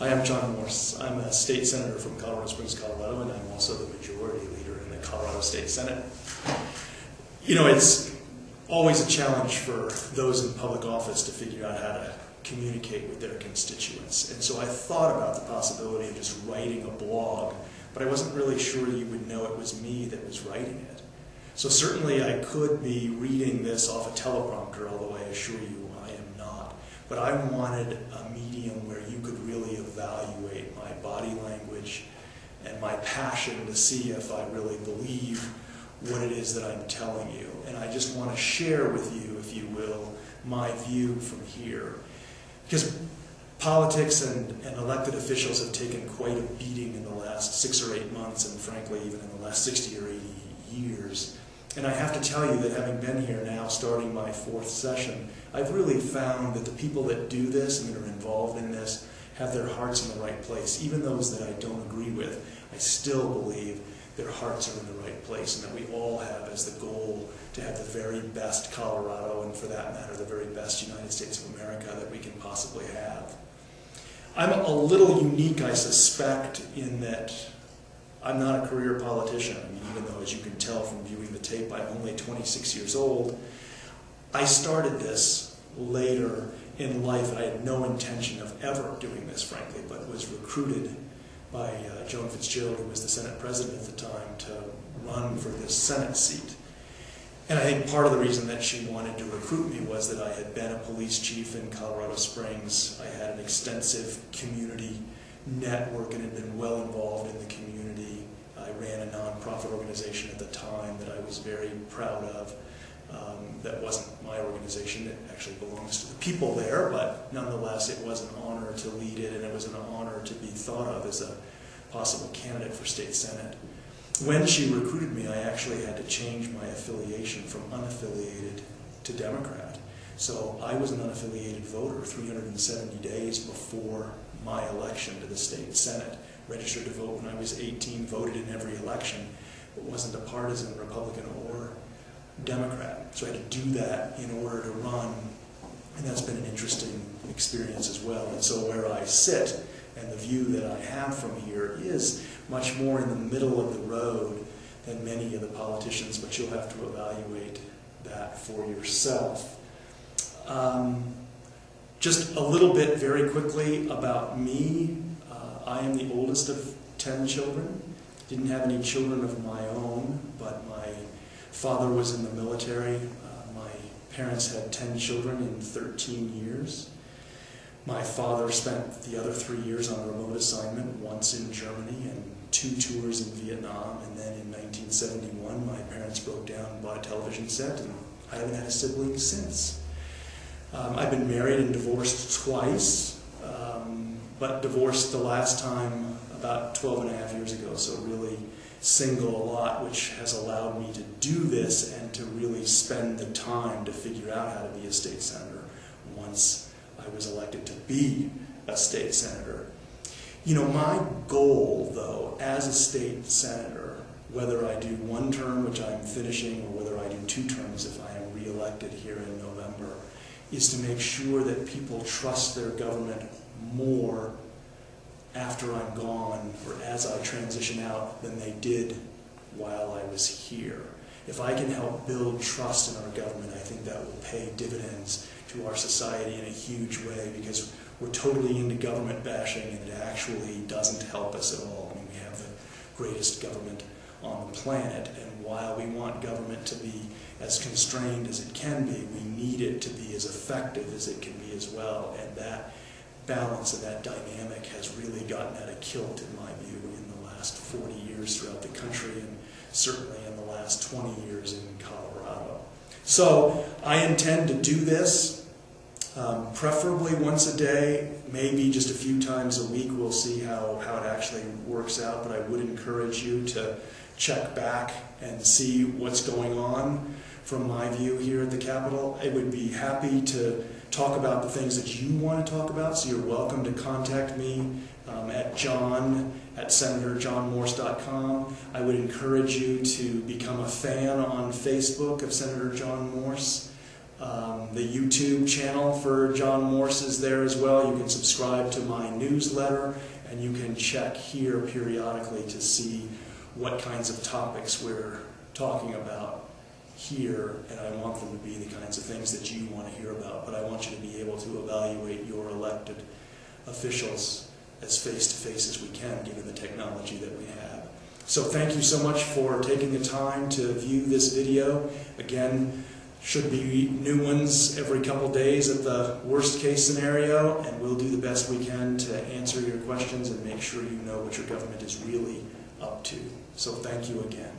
Hi, I'm John Morse. I'm a state senator from Colorado Springs, Colorado, and I'm also the majority leader in the Colorado State Senate. You know, it's always a challenge for those in public office to figure out how to communicate with their constituents. And so I thought about the possibility of just writing a blog, but I wasn't really sure you would know it was me that was writing it. So certainly I could be reading this off a teleprompter, although I assure you I am not. But I wanted a medium where you could really evaluate my body language and my passion to see if I really believe what it is that I'm telling you. And I just want to share with you, if you will, my view from here. Because politics and elected officials have taken quite a beating in the last 6 or 8 months, and frankly even in the last 60 or 80 years. And I have to tell you that having been here now, starting my 4th session, I've really found that the people that do this and that are involved in this have their hearts in the right place. Even those that I don't agree with, I still believe their hearts are in the right place, and that we all have as the goal to have the very best Colorado, and for that matter, the very best United States of America that we can possibly have. I'm a little unique, I suspect, in that I'm not a career politician. I mean, even though, as you can tell from viewing the tape, I'm only 26 years old. I started this later in life. I had no intention of ever doing this, frankly, but was recruited by Joan Fitzgerald, who was the Senate president at the time, to run for this Senate seat. And I think part of the reason that she wanted to recruit me was that I had been a police chief in Colorado Springs. I had an extensive community network and had been well involved in the community. I ran a nonprofit organization at the time that I was very proud of. That wasn't my organization, it actually belongs to the people there, but nonetheless it was an honor to lead it, and it was an honor to be thought of as a possible candidate for state senate. When she recruited me, I actually had to change my affiliation from unaffiliated to Democrat. So I was an unaffiliated voter 370 days before my election to the state senate. Registered to vote when I was 18, voted in every election, but wasn't a partisan Republican or Democrat. So I had to do that in order to run, and that's been an interesting experience as well. And so where I sit and the view that I have from here is much more in the middle of the road than many of the politicians, but you'll have to evaluate that for yourself. Just a little bit very quickly about me. I am the oldest of 10 children. Didn't have any children of my own, but my father was in the military. My parents had 10 children in 13 years. My father spent the other 3 years on a remote assignment, once in Germany and 2 tours in Vietnam, and then in 1971 my parents broke down and bought a television set, and I haven't had a sibling since. I've been married and divorced twice, but divorced the last time about 12 and a half years ago, so really single a lot, which has allowed me to do this and to really spend the time to figure out how to be a state senator once I was elected to be a state senator. You know, my goal, though, as a state senator, whether I do 1 term, which I'm finishing, or whether I do 2 terms if I am re-elected here in November, is to make sure that people trust their government more after I'm gone or as I transition out than they did while I was here. If I can help build trust in our government, I think that will pay dividends to our society in a huge way, because we're totally into government bashing and it actually doesn't help us at all. I mean, we have the greatest government on the planet, and while we want government to be as constrained as it can be, we need it to be as effective as it can be as well, and that balance and that dynamic has really gotten out of kilt, in my view, in the last 40 years throughout the country, and certainly in the last 20 years in Colorado. So I intend to do this, preferably once a day, maybe just a few times a week. We'll see how it actually works out, but I would encourage you to check back and see what's going on from my view here at the Capitol. I would be happy to talk about the things that you want to talk about, so you're welcome to contact me at senatorjohnmorse.com. I would encourage you to become a fan on Facebook of Senator John Morse. The YouTube channel for John Morse is there as well. You can subscribe to my newsletter, and you can check here periodically to see what kinds of topics we're talking about here, and I want them to be the kinds of things that you want to hear about, but I want you to be able to evaluate your elected officials as face-to-face as we can, given the technology that we have. So thank you so much for taking the time to view this video. Again, should be new ones every couple days at the worst case scenario, and we'll do the best we can to answer your questions and make sure you know what your government is really up to. So thank you again.